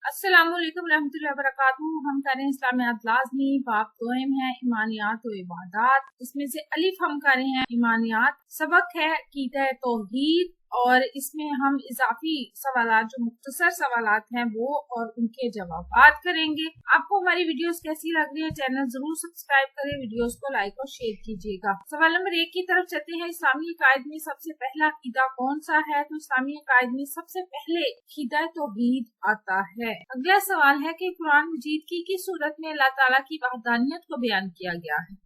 अस्सलाम वालेकुम रहमतुल्लाहि व बरकातुहू। हम कर रहे हैं इस्लामियात लाज़मी बाब दोयम है ईमानियात व इबादात। इसमें से अलिफ हम कर रहे हैं ईमानियात। सबक है अकीदा तौहीद और इसमें हम इजाफी सवालात जो मुख्तसर सवालात हैं वो और उनके जवाबात करेंगे। आपको हमारी वीडियोस कैसी लग रही है, चैनल जरूर सब्सक्राइब करें, वीडियोस को लाइक और शेयर कीजिएगा। सवाल नंबर 1 की तरफ चलते हैं। इस्लामी अकायद में सबसे पहला अकीदा कौन सा है? तो इस्लामी अकायद में सबसे पहले अकीदा तौहीद आता है। अगला सवाल है कि कुरान मजीद की किस सूरत में अल्लाह ताला की वहदानियत को बयान किया गया है?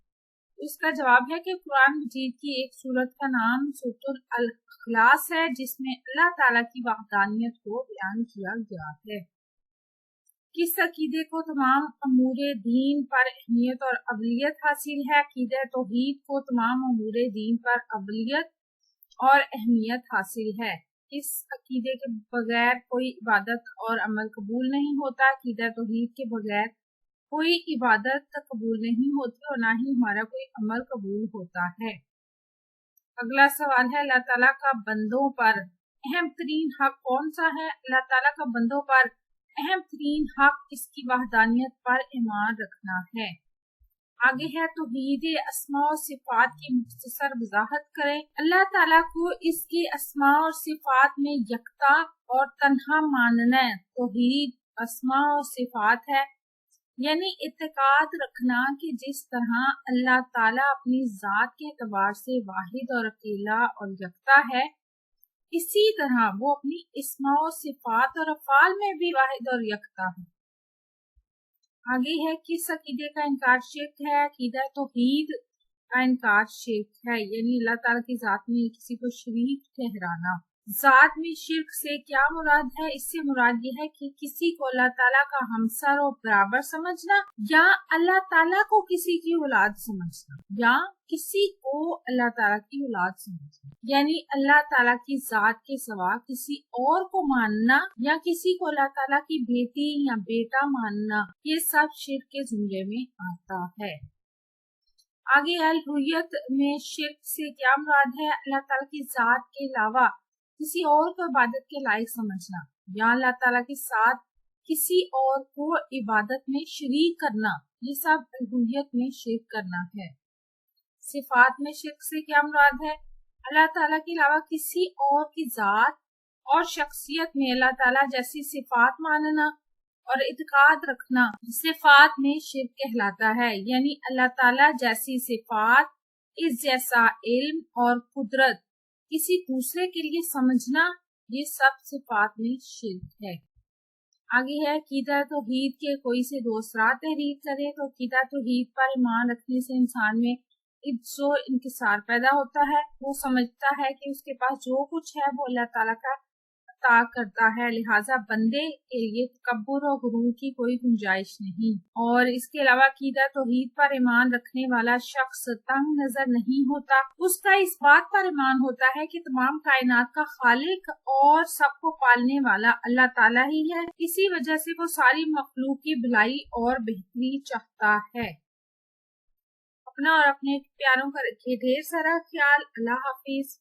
इसका जवाब है कि कुरान मजीद की एक सूरत का नाम सूरतुल अल-इखलास है, जिसमें अल्लाह ताला की वहदानियत को बयान किया गया है। किस अकीदे को तमाम अमूरे दीन पर अहमियत और अवलियत हासिल है? अकीदा तौहीद को तमाम अमूरे दीन पर अवलियत और अहमियत हासिल है। इस अकीदे के बगैर कोई इबादत और अमल कबूल नहीं होता। अकीदा तौहीद के बगैर कोई इबादत कबूल नहीं होती और ना ही हमारा कोई अमल कबूल होता है। अगला सवाल है, अल्लाह ताला का बंदों पर अहम तरीन हक कौन सा है? अल्लाह ताला का बंदों पर अहम तरीन हक इसकी वहदानियत पर ईमान रखना है। आगे है तौहीद अस्मा और सिफात की मुख्तसर वजाहत करें। अल्लाह ताला को इसके अस्मा और सिफात में यकता और तन्हा मानना तौहीद अस्मा और सिफात है, यानी इत्तेकाद रखना कि जिस तरह अल्लाह ताला अपनी जात के एतबार से वाहिद और अकेला और यकता है, इसी तरह वो अपनी इस्मा और सिफात और अफाल में भी वाहिद और यकता है। आगे है किस अकीदे का इनकार शिर्क है? अकीदा तौहीद का इनकार शिर्क है, यानी अल्लाह ताला की जात में किसी को शरीक ठहराना। जात में शिर्क से क्या मुराद है? इससे मुराद ये है कि किसी को अल्लाह ताला का हमसर और बराबर समझना, या अल्लाह ताला को किसी की औलाद समझना, या किसी को अल्लाह ताला की औलाद समझना, यानी अल्लाह ताला की जात के सिवा किसी और को मानना या किसी को अल्लाह ताला की बेटी या बेटा मानना, ये सब शिर्क के जुमले में आता है। आगे अल-उलूहियत में शिर्क से क्या मुराद है? अल्लाह ताला की जात के अलावा किसी और को इबादत के लायक समझना, या अल्लाह ताला के साथ किसी और को इबादत में शरीक करना, ये सब अल-उलूहियत में शिर्क करना है। सिफात में शिर्क से क्या मुराद है? अल्लाह ताला के अलावा किसी और की जात और शख्सियत में अल्लाह ताला जैसी सिफात मानना और इत्काद रखना सिफात में शिर्क कहलाता है, यानी अल्लाह ताला जैसी सिफात, इस जैसा इल्म और कुदरत किसी दूसरे के लिए समझना, ये सब सिफात में शिर्क है। आगे है अकीदा तौहीद के कोई से दो असरात तहरीर करे। तो अकीदा तौहीद पर ईमान रखने से इंसान में इज्जो इंकिसार पैदा होता है। वो समझता है कि उसके पास जो कुछ है वो अल्लाह ताला का अता करता है, लिहाजा बंदे के लिए तकब्बुर और गुरूर की कोई गुंजाइश नहीं। और इसके अलावा अकीदा तौहीद पर ईमान रखने वाला शख्स तंग नजर नहीं होता। उसका इस बात पर ईमान होता है कि तमाम कायनात का खालिक और सबको पालने वाला अल्लाह ताला ही है। इसी वजह से वो सारी मखलूक की भलाई और बेहतरी चाहता है। अपना और अपने प्यारों का रखिए ढेर सारा ख्याल। अल्लाह हाफिज।